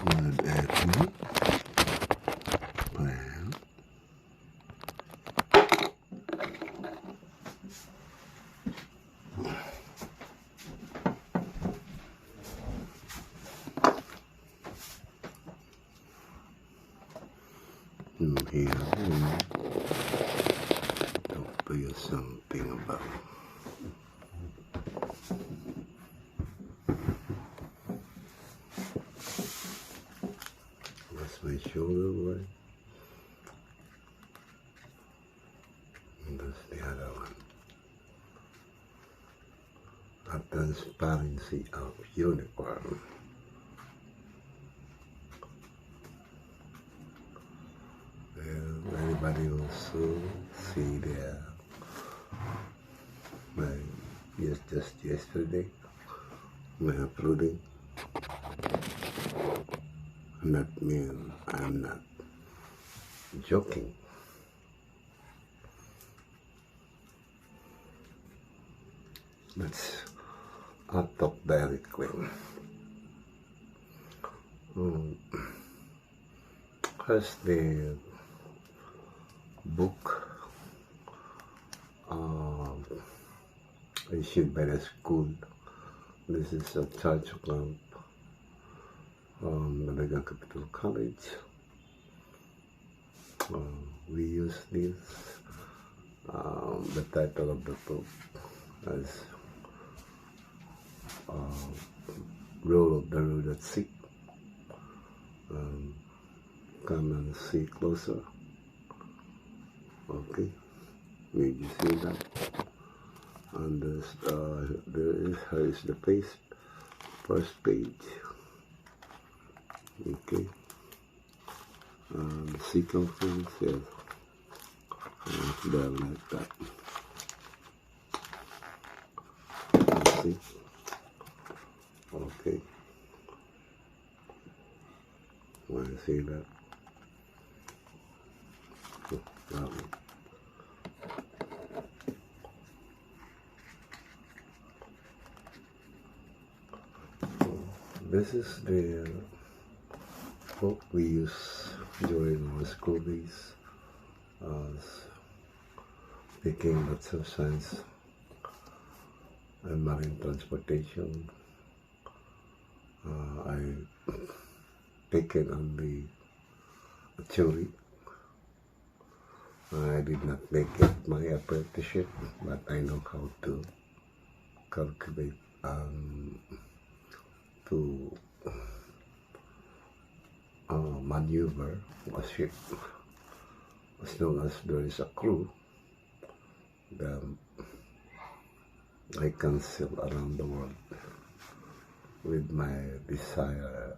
Good afternoon. Well, I'm here to talk to you something about what's my shoulder work, and that's the other one. A transparency of unicorn. Well, anybody also see there? Just yesterday, my uploading. That means I'm not joking. Let's talk directly. Has the book issued by the school. This is a charge account from the Capital College. We use this, the title of the book as Rule of the Road at Sea. Come and see closer. Okay, did you see that? And there is the first page. Okay, the circumference is there like that. You see? Okay, want to see that? This is the book we use during our school days, taking lots of science and marine transportation. I taken only a theory. I did not make it my apprenticeship, but I know how to calculate to maneuver a ship. As long as there is a crew, then I can sail around the world with my desired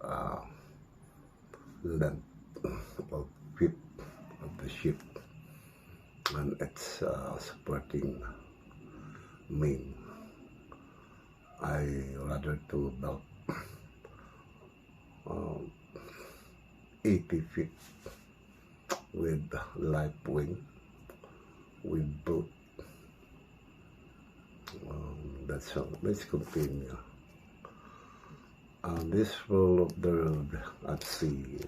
length of width of the ship and its supporting main. I rather to about 80 feet with light wing with boat. That's all. Let's continue. This rule of the road at sea,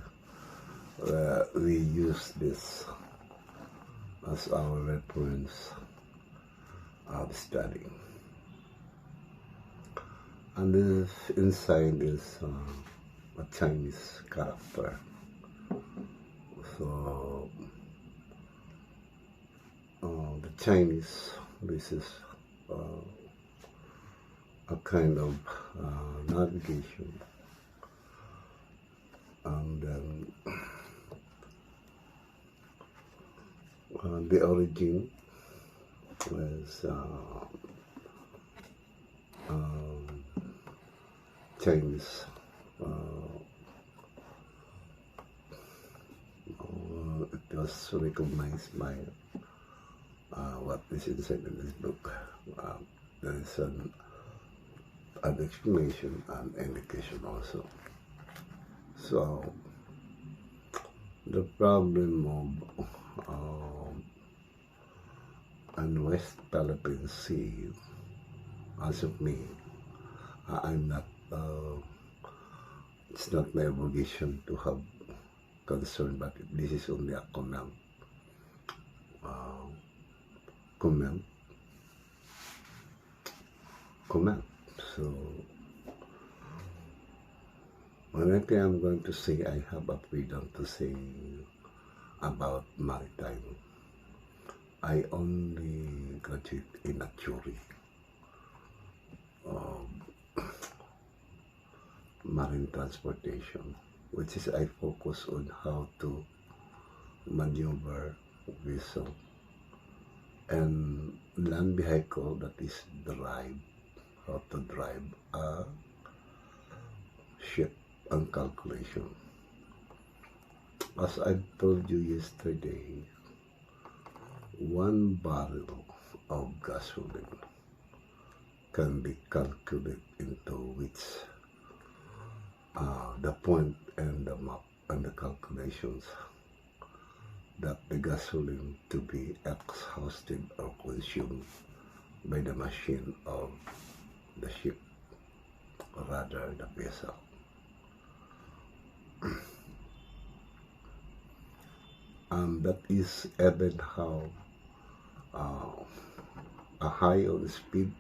we use this as our reference of study. And this inside is a Chinese character. So the Chinese, this is a kind of navigation, and then the origin is Chinese. It was recognized by what is inside in this book. There is an explanation and indication also. So the problem of West Philippine Sea, as of me, I'm not it's not my obligation to have concern, but this is only a uh, comment, comment. So, when I'm going to say I have a freedom to say about maritime, I only graduate in a theory of marine transportation, which is I focus on how to maneuver vessel and land vehicle, that is drive, how to drive a ship and calculation. As I told you yesterday, 1 barrel of gasoline can be calculated into which the point and the map and the calculations that the gasoline to be exhausted or consumed by the machine of the ship, or rather the vessel. And that is even how a high of speed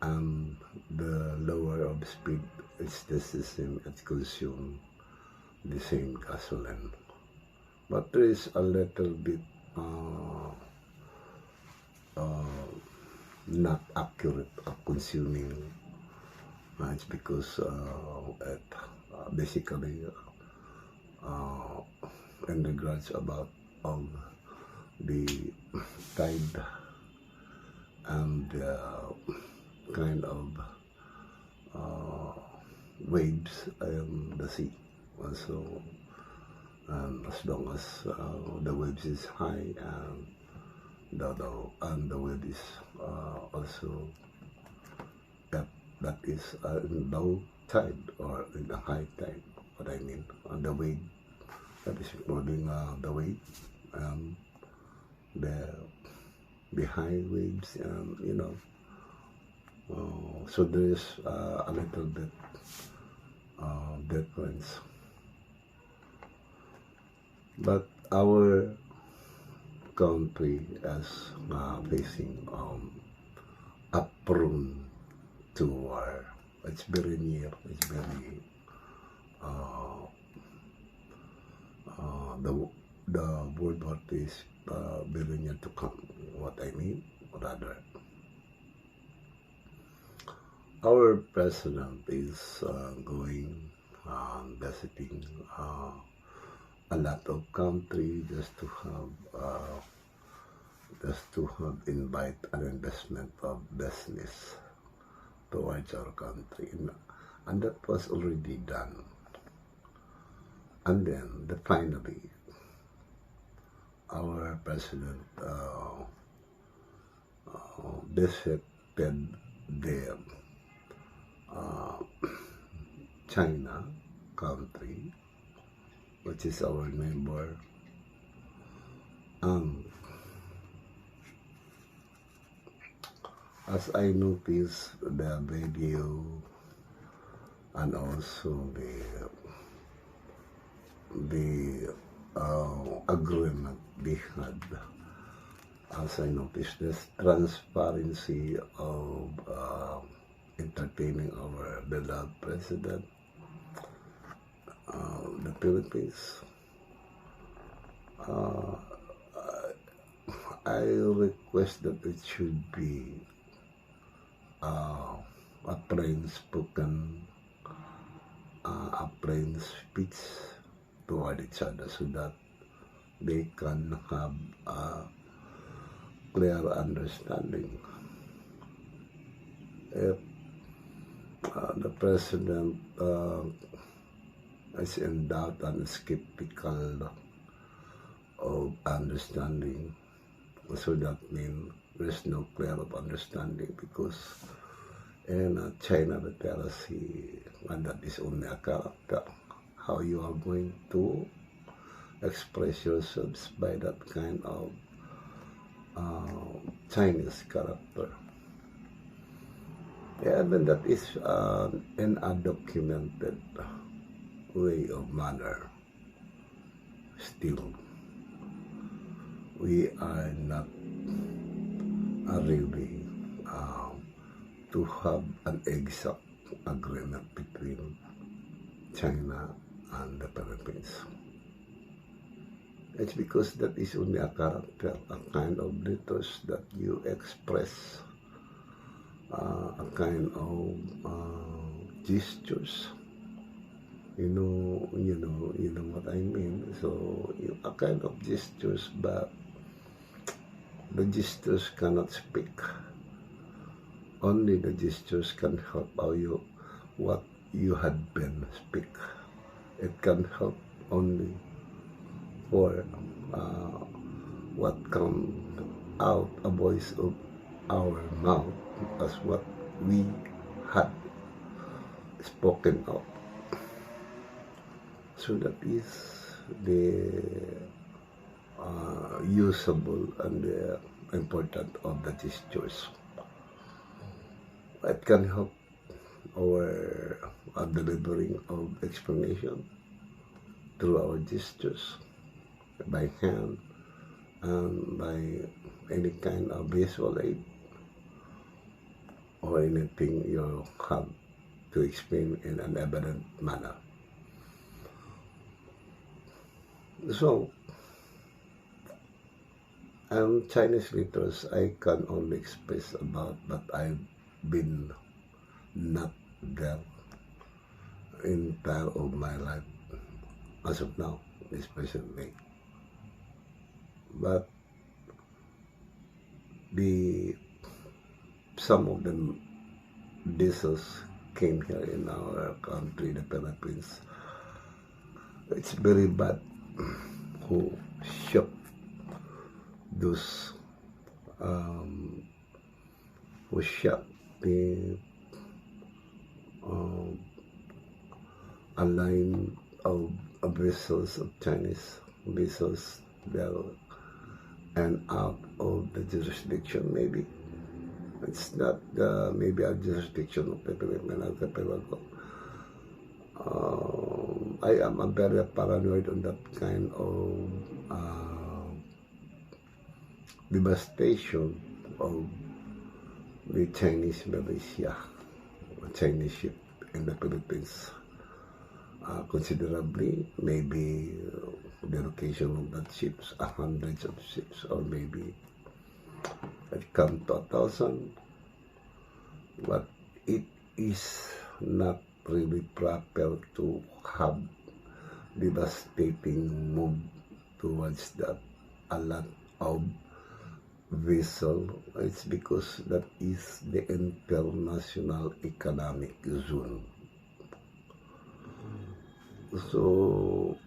and the lower of speed is just the same, it consumes the same gasoline. But there is a little bit not accurate of consuming. It's because it basically in regards about of the tide and kind of waves in the sea. So, as long as the waves is high and the wave is also that is in low tide or in a high tide. What I mean, the wave that is including the wave and the high waves, and so there is a little bit difference. But our country is facing a prone to war. It's very near. It's very the World War is very near to come. What I mean, rather, our president is going visiting a lot of country just to have invite an investment of business towards our country, and that was already done. And then finally, our president visited the China country, which is our neighbor, as I noticed the video and also the agreement they had, as I noticed this transparency of entertaining our beloved president, the Philippines. I request that it should be a plain spoken, a plain speech toward each other, so that they can have a clear understanding. If the president is in doubt and skeptical of understanding, so that means there's no clear of understanding, because in China literacy, and that is only a character. How you are going to express yourselves by that kind of Chinese character. Yeah, then that is an undocumented way of manner. Still, we are not really to have an exact agreement between China and the Philippines. It's because that is only a character, a kind of letters that you express, a kind of gestures. You know what I mean. So a kind of gestures, but the gestures cannot speak. Only the gestures can help you what you had been speak. It can help only for what come out a voice of our mouth as what we had spoken of. So that is the usable and the important of the gestures. It can help our delivering of explanation through our gestures, by hand, and by any kind of visual aid or anything you have to explain in an evident manner. So, Chinese letters I can only express about, but I've been not there entire of my life as of now, especially. But some of the dishes came here in our country, the Philippines. It's very bad who shop those who shop the a line of vessels of Chinese vessels there and out of the jurisdiction. Maybe it's not maybe a jurisdiction of the Philippine archipelago. I am a very paranoid on that kind of devastation of the Chinese Malaysia, Chinese ship in the Philippines. Considerably, maybe the location of that ships, hundreds of ships, or maybe it come to 1,000, but it is not really proper to have devastating move towards that. A lot of vessel. It's because that is the international economic zone. So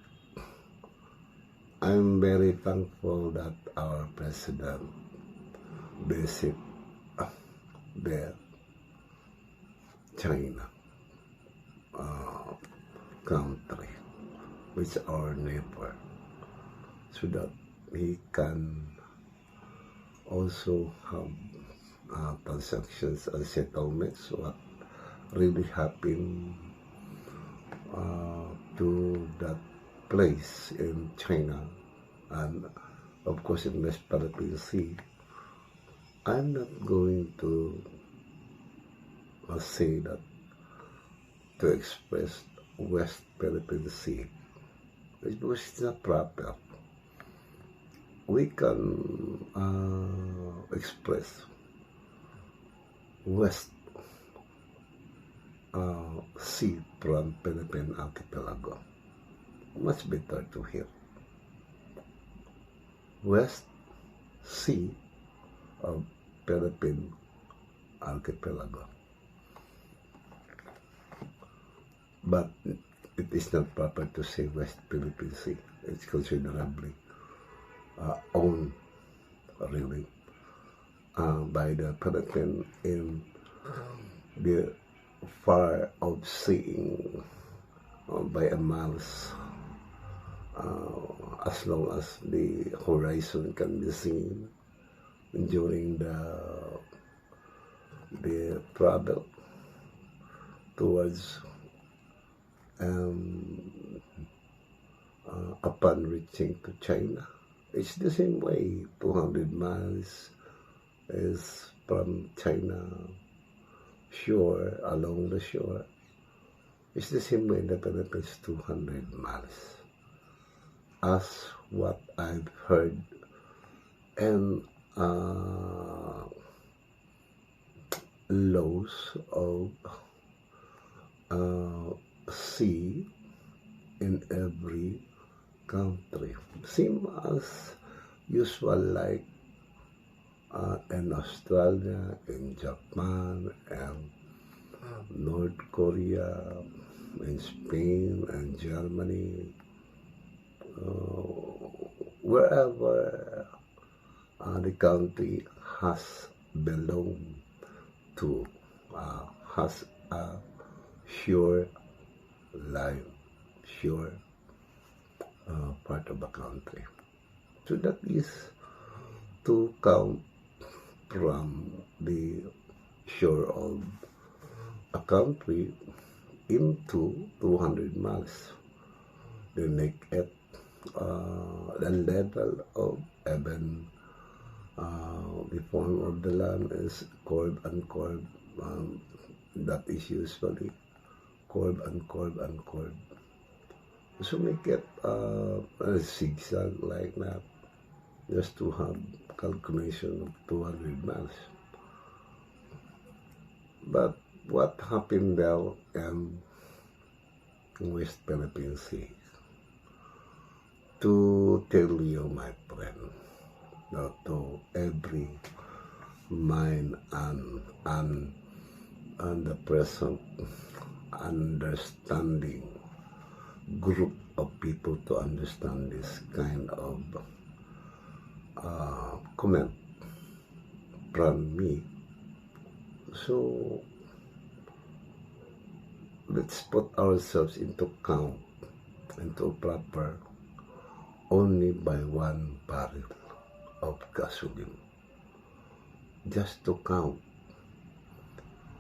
I'm very thankful that our president visit the China country, which is our neighbor, so that he can also have transactions and settlements what really happened to that place in China and of course in West Philippine Sea. I'm not going to say that to express West Philippine Sea because it's not proper. We can express West Sea from Philippine Archipelago. Much better to hear. West Sea of Philippine Archipelago. But it is not proper to say West Philippine Sea. It's considerably owned really by the Philippines in the far out seeing by a miles as long as the horizon can be seen during the travel towards upon reaching to China. It's the same way, 200 miles is from China shore, along the shore. It's the same way in the Philippines, 200 miles. As what I've heard and laws of sea in every country. Same as usual, like in Australia, in Japan, and North Korea, in Spain, and Germany, wherever the country has belonged to, has a sure line, sure part of the country. So that is to count from the shore of a country into 200 miles. They make it the level of even the form of the land is curve and curve. That is usually curve and curve and curve. So make it a zigzag like that, just to have calculation of 200 miles. But what happened there in West Philippine Sea? To tell you, my friend, to every mind and the present understanding group of people to understand this kind of comment from me. So let's put ourselves into count, into proper, only by 1 barrel of gasoline. Just to count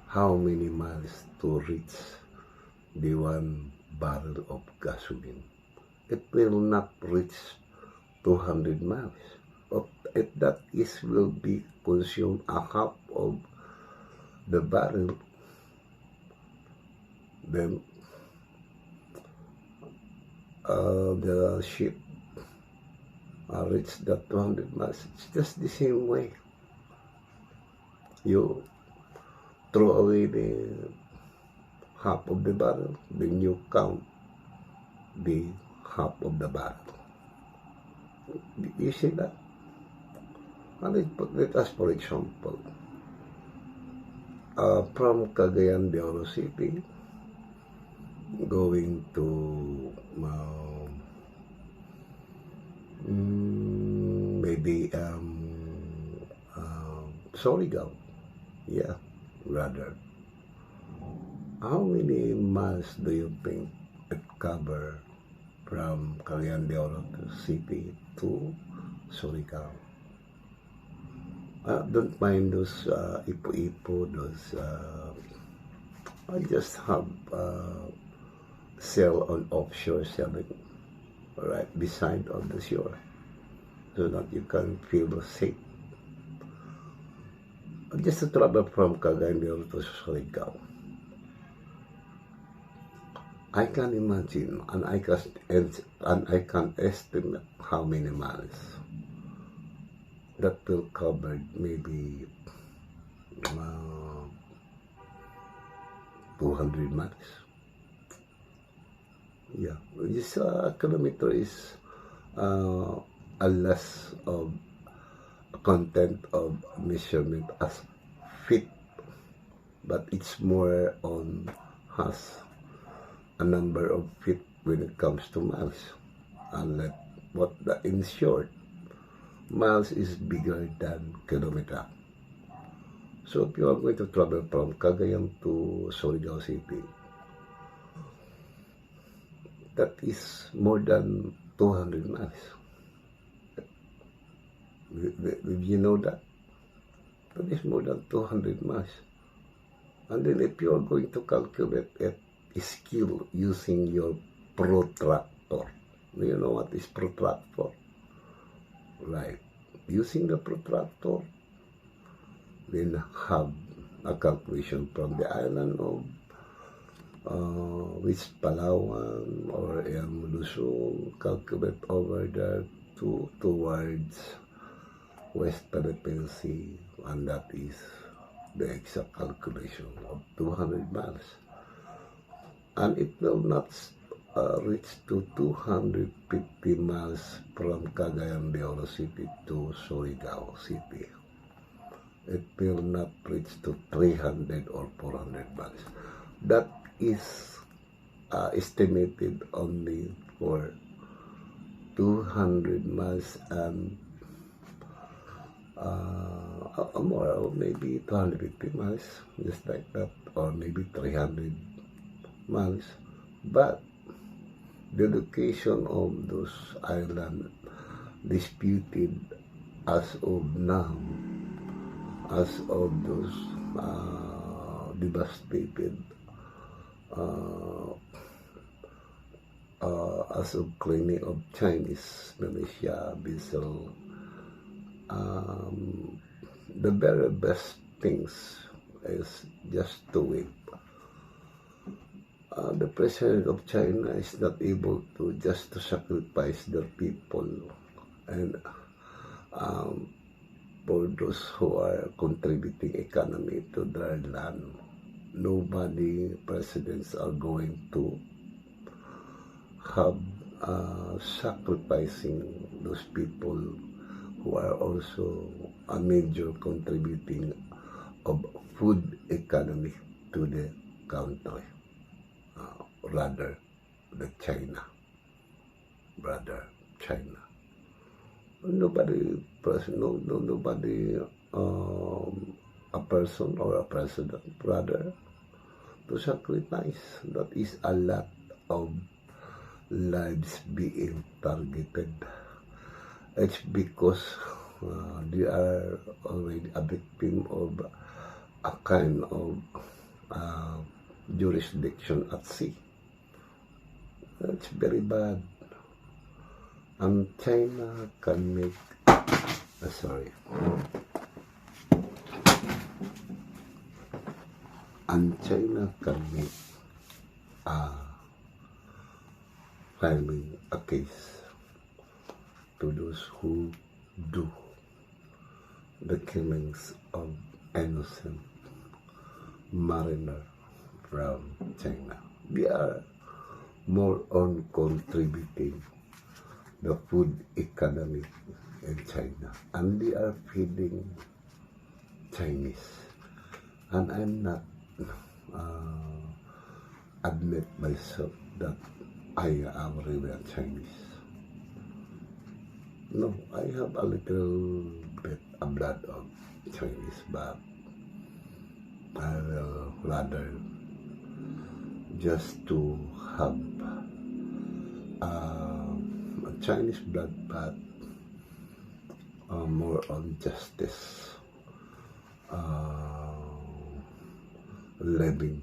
how many miles to reach the 1 barrel of gasoline. It will not reach 200 miles. If that is will be consumed a half of the barrel, then the ship reach that 200 miles. It's just the same way. You throw away the half of the barrel, then you count the half of the barrel. You see that? And let us, for example, from Cagayan de Oro City, going to maybe Surigao, yeah, rather. How many miles do you think it cover from Cagayan de Oro City to Surigao? Don't mind those ipo-ipo, those I just have sell on offshore selling right beside of the shore, so that you can feel safe. Just to travel from Cagayan de Oro to Surigao, I can imagine and I can estimate how many miles that will cover, maybe 200 miles. Yeah, this kilometer is a less of content of measurement as feet, but it's more on has a number of feet when it comes to miles. And in short, miles is bigger than kilometer. So if you are going to travel from Cagayan to Surigao City, that is more than 200 miles. Did you know that? That is more than 200 miles. And then if you are going to calculate it, skill using your protractor. Do you know what is protractor? Right. Using the protractor, then have a calculation from the island of which Palawan or Luzon, calculate over there towards West Philippine Sea, and that is the exact calculation of 200 miles. And it will not reach to 250 miles from Cagayan de Oro City to Surigao City. It will not reach to 300 or 400 miles. That is estimated only for 200 miles and more, or maybe 250 miles, just like that, or maybe 300 miles. But the location of those islands disputed as of now, as of those devastated, as of claiming of Chinese, Malaysia, Bissau. The very best things is just to wait. The president of China is not able to just to sacrifice their people, and for those who are contributing economy to their land, nobody presidents are going to have sacrificing those people who are also a major contributing of food economy to the country. Rather the China. Nobody, a person or a president, rather, to sacrifice. That is a lot of lives being targeted. It's because they are already a victim of a kind of jurisdiction at sea. It's very bad. And China can make, and China can make filing a case to those who do the killings of innocent mariner from China. They are more on contributing the food economy in China, and they are feeding Chinese. And I'm not admit myself that I am really Chinese. No, I have a little bit of blood of Chinese, but I will rather just to have a Chinese blood, but more on justice, living,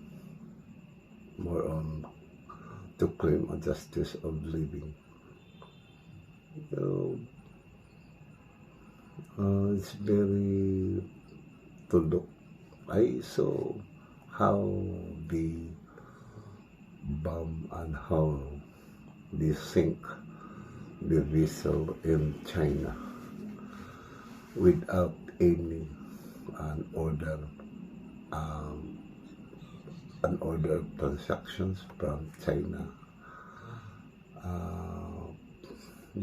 more on to claim a justice of living. It's very to look. I saw how they bomb and how they sink the vessel in China without any unordered transactions from China,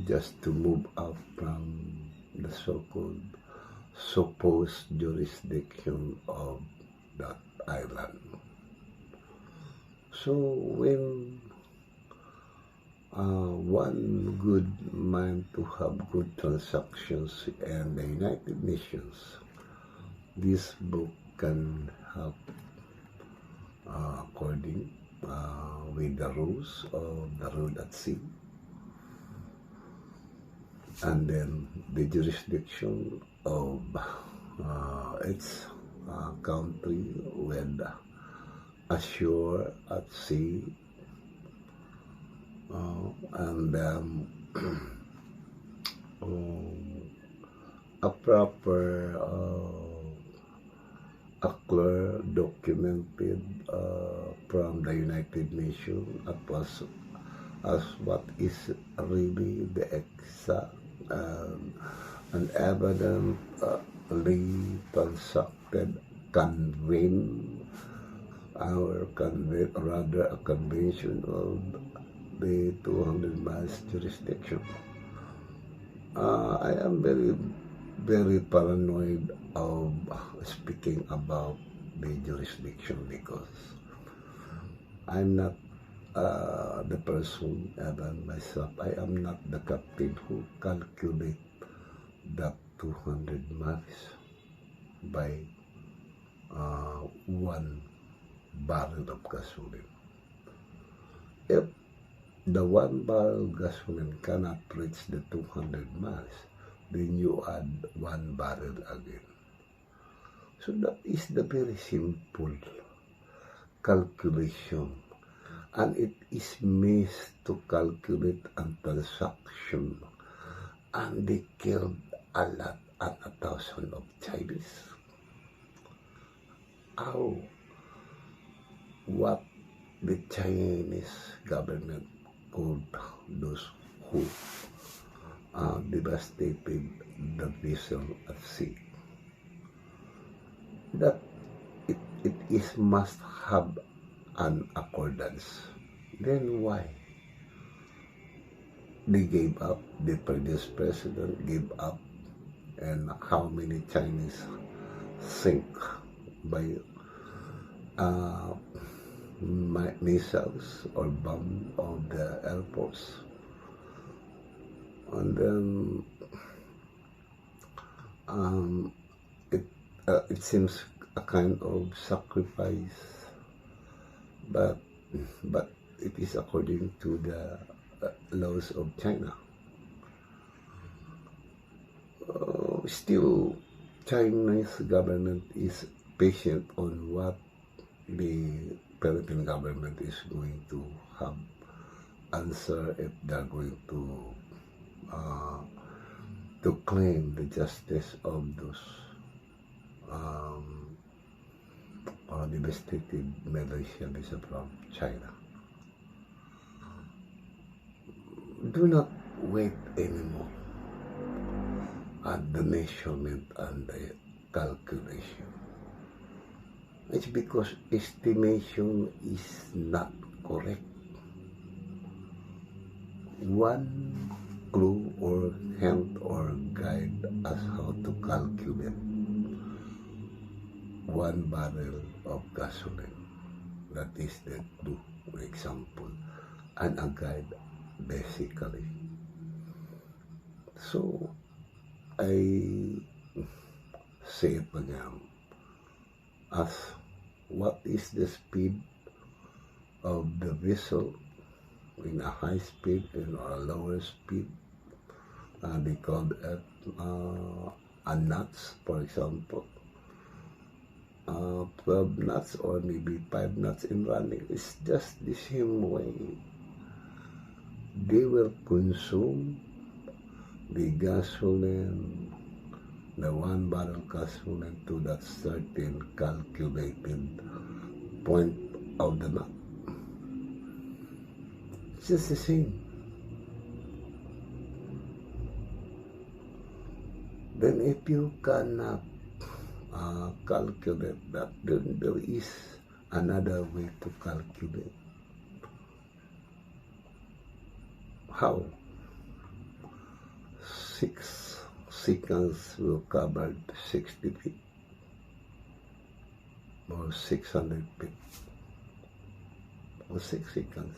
just to move out from the so-called supposed jurisdiction of that island. So when one good mind to have good transactions in the United Nations, this book can help according with the rules of the road at sea, and then the jurisdiction of its country with ashore at sea, and um, a proper a clear documented from the United Nations as what is really the exact and evident transacted convene our rather a convention of the 200 miles jurisdiction. I am very paranoid of speaking about the jurisdiction because I'm not the person, even myself, I am not the captain who calculate that 200 miles by one barrel of gasoline. If the one barrel gasoline cannot reach the 200 miles, then you add one barrel again. So that is the very simple calculation, and it is missed to calculate a transaction, and they killed a lot and a thousand of Chinese. How? What the Chinese government could those who devastated the vessel at sea? That it is must have an accordance. Then why? They gave up, the previous president gave up, and how many Chinese sink by missiles or bomb of the Air Force. And then it seems a kind of sacrifice, but it is according to the laws of China. Still, Chinese government is patient on what the Philippine government is going to have answer if they're going to claim the justice of those devastated Malaysian visa from China. Do not wait anymore at the measurement and the calculation. It's because estimation is not correct. One clue or hint or guide as how to calculate one barrel of gasoline. That is the clue, for example, and a guide basically. So I say it again. As what is the speed of the vessel in a high speed and or a lower speed? They call it a knots, for example. 12 knots or maybe 5 knots in running. It's just the same way. They will consume the gasoline, the one barrel gasoline to that certain calculated point of the map. It's just the same. Then if you cannot calculate that, then there is another way to calculate. How? 6 seconds will cover 60 feet or 600 feet or 6 seconds.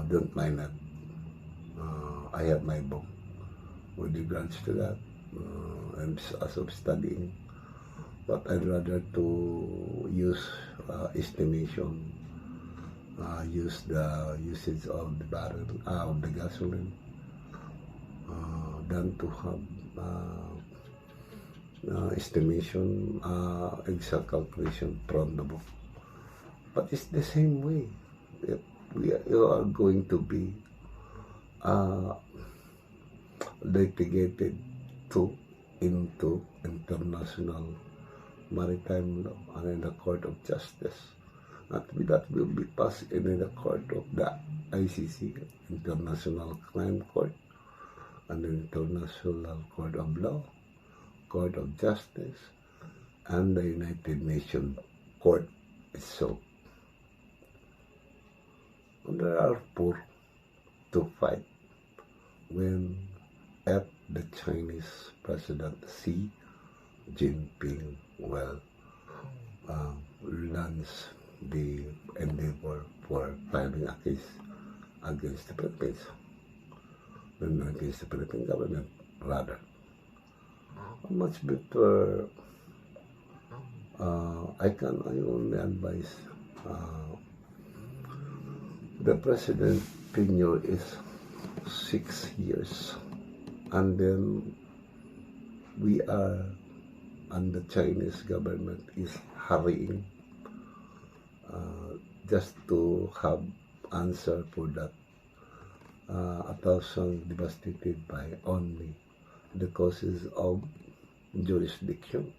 Don't mind that. I have my book with regards to that. I'm as of studying, but I'd rather to use estimation, use the usage of the barrel of the gasoline, than to have estimation, exact calculation from the book. But it's the same way. If you are going to be uh, litigated to into international maritime law and in the Court of Justice. That will be passed in the court of the ICC, International Crime Court, and the International Court of Law, Court of Justice, and the United Nations Court itself. And there are four to fight when at the Chinese President Xi Jinping launch the endeavor for filing a case against the Philippines, against the Philippine government, rather. Much better, I only advise the President tenure is 6 years, and then we are, and the Chinese government is hurrying just to have answer for that 1,000 devastated by only the causes of jurisdiction.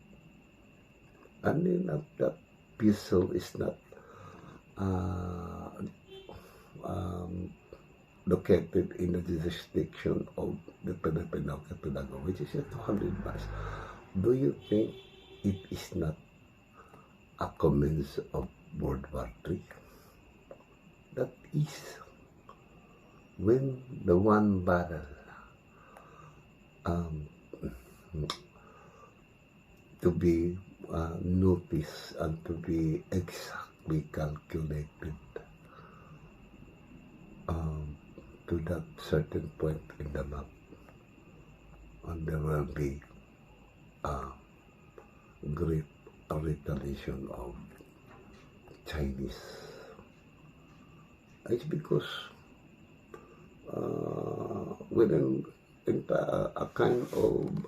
And then that vessel is not located in the jurisdiction of the Philippine Archipelago, which is at 200 miles. Do you think it is not a commence of World War III? That is when the one barrel to be noticed and to be exactly calculated to that certain point in the map, and there will be great retaliation of Chinese. It's because within a kind of,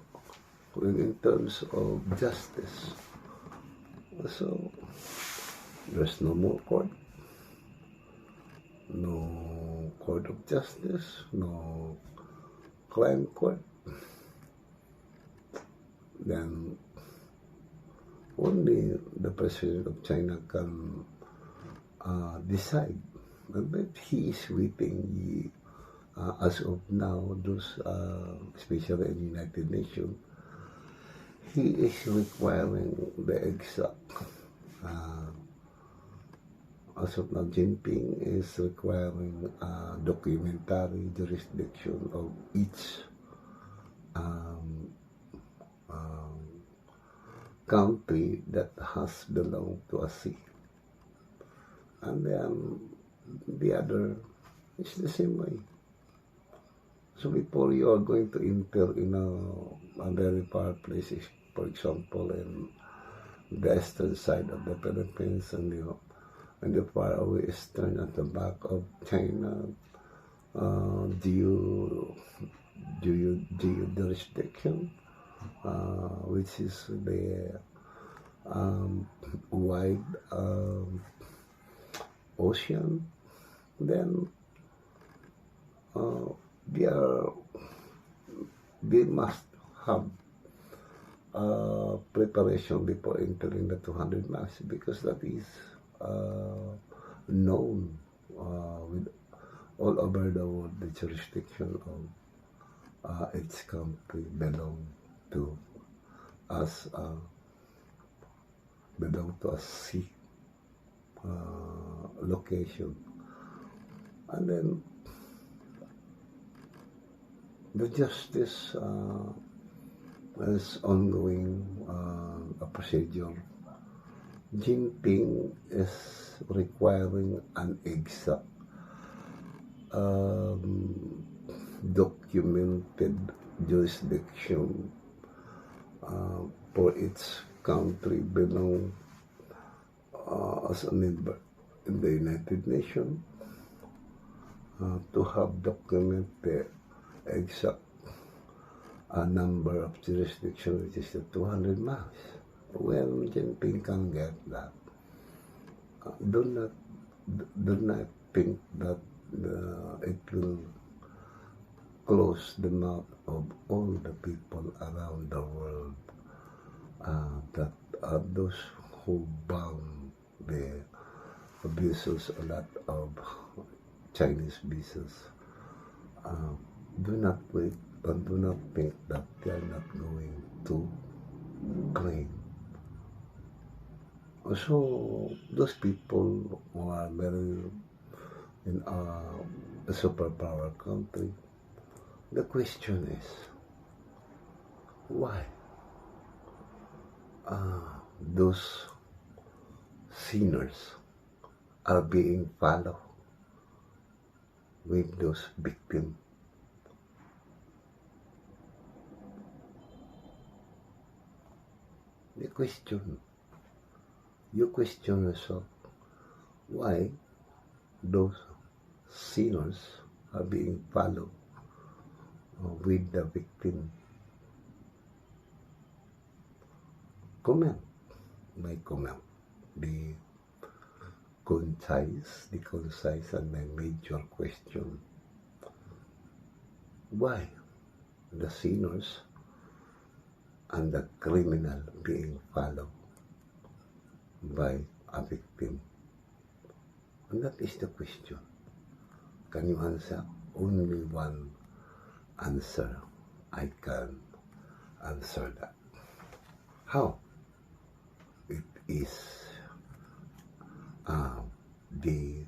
in terms of justice, so there's no more court, no court of justice, no crime court. Then only the president of China can decide. But he is waiting, as of now, those, especially in the United Nations, he is requiring the exact, as of now, Jinping is requiring documentary jurisdiction of each country that has belonged to a sea. And then the other is the same way. So before you are going to enter in a very far places, for example, in the eastern side of the Philippines and the far away eastern at the back of China, jurisdiction, which is the wide ocean, then they must have preparation before entering the 200 miles, because that is known with all over the world. The jurisdiction of its country belong to us, sea location. And then the justice is ongoing, a procedure. Jinping is requiring an exact documented jurisdiction for its country belong as a member in the United Nations, to have documented exact number of jurisdiction, which is the 200 miles. When Jinping can get that, do not think that it will close the mouth of all the people around the world, that those who bound the visas, a lot of Chinese visas, do not wait and do not think that they are not going to claim. So those people who are very in a superpower country, the question is, why those sinners are being followed with those victims? The question, you question yourself, why those sinners are being followed with the victim? Comment, my comment, the concise and my major question. Why the sinners and the criminal being followed by a victim? And that is the question. Can you answer? Only one answer I can answer that. How? It is the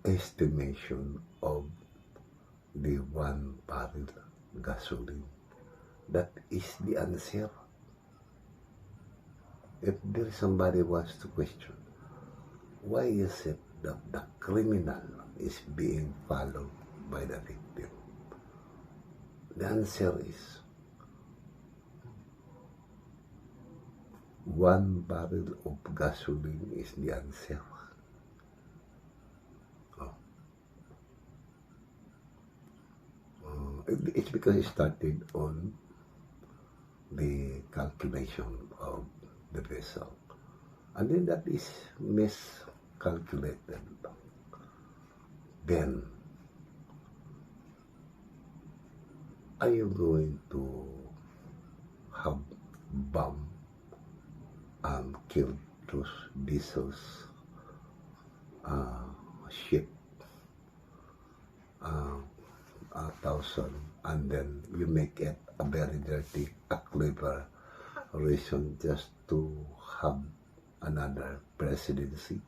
estimation of the 1 barrel gasoline. That is the answer. If there is somebody wants to question, why is it that the criminal is being followed by the victim? The answer is 1 barrel of gasoline is the answer. It's because it started on the calculation of the vessel, and then that is miscalculated. Then are you going to have bomb and kill those diesels ship 1,000, and then you make it a very dirty, a clever reason just to have another presidency,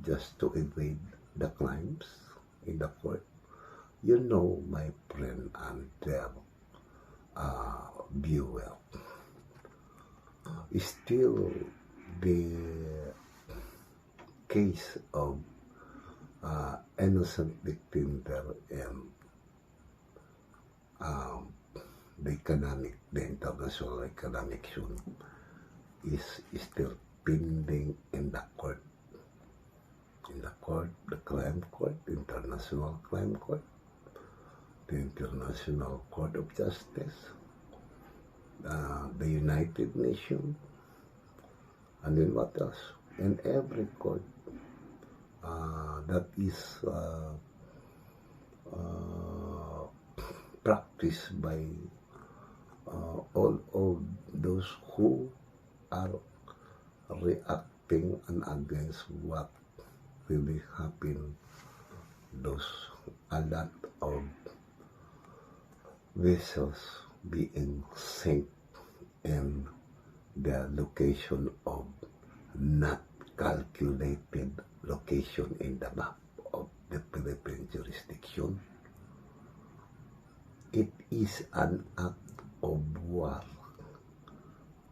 just to evade the crimes in the court? You know, my friend and their viewer, still the case of innocent victim there in the international economic zone is still pending in the court. In the court, the crime court, international crime court, the International Court of Justice, the United Nations, and then what else? In every court that is practiced by all of those who are reacting and against what really happened. Those a lot of vessels being sunk in the location of not calculated location in the map of the Philippine jurisdiction. It is an act of war,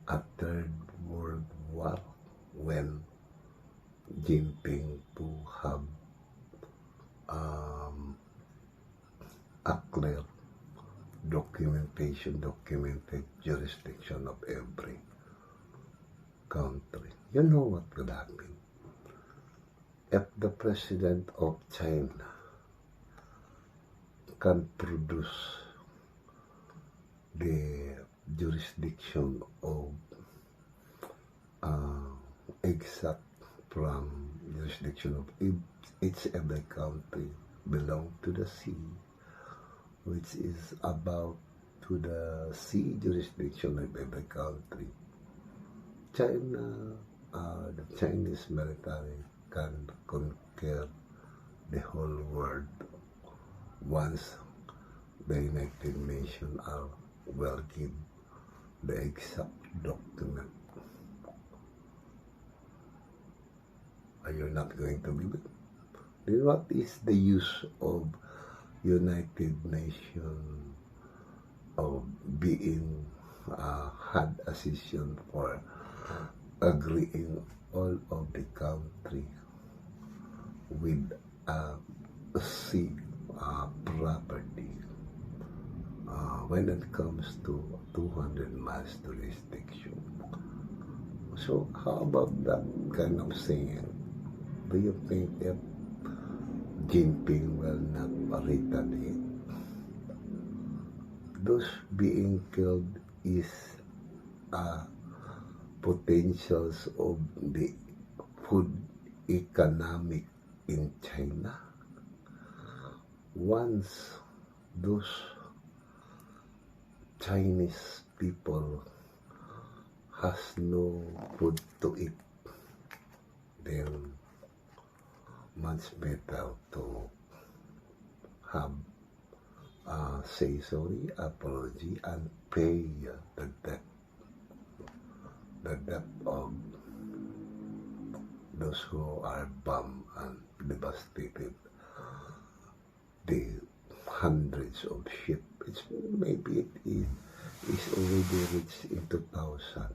a third world war, when Jinping to have a clear documented jurisdiction of every country. You know what will happen if the president of China can produce the jurisdiction of exact from jurisdiction of each every country belong to the sea, which is about to the sea jurisdiction of every country. China, the Chinese military can conquer the whole world once the United Nations will give the exact document. Are you not going to believe it? Then what is the use of United Nations of being had a session for agreeing all of the country with sea property when it comes to 200 miles jurisdiction? So how about that kind of saying? Do you think if Jinping will not retaliate? Those being killed is potentials of the food economic in China. Once those Chinese people has no food to eat, then much better to have say sorry, apology, and pay the debt of those who are bombed and devastated. The hundreds of ships. Maybe it is already reached in 2000.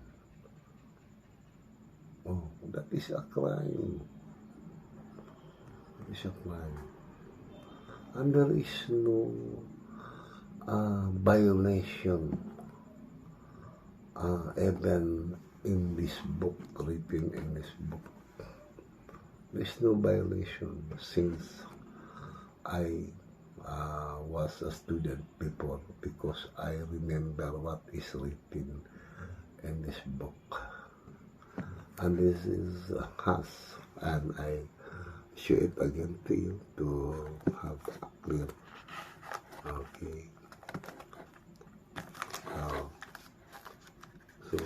Oh, that is a crime. That is a crime. And there is no violation even in this book, written in this book. There is no violation since I was a student before, because I remember what is written in this book. And this is has, and I show it again to you to have clear. Okay. So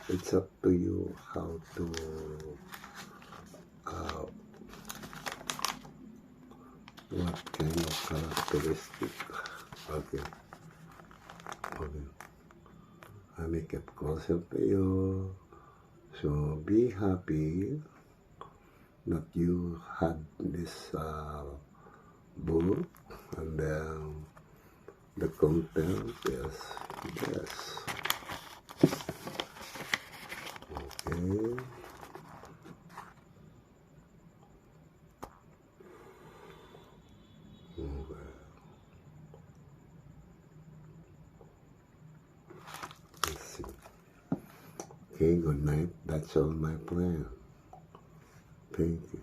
it's up to you how to what kind of characteristic. Okay. I make it closer to you. So be happy that you had this book, and the content is yes. Okay. Let's see. Okay, good night. That's all, my plan. Thank you.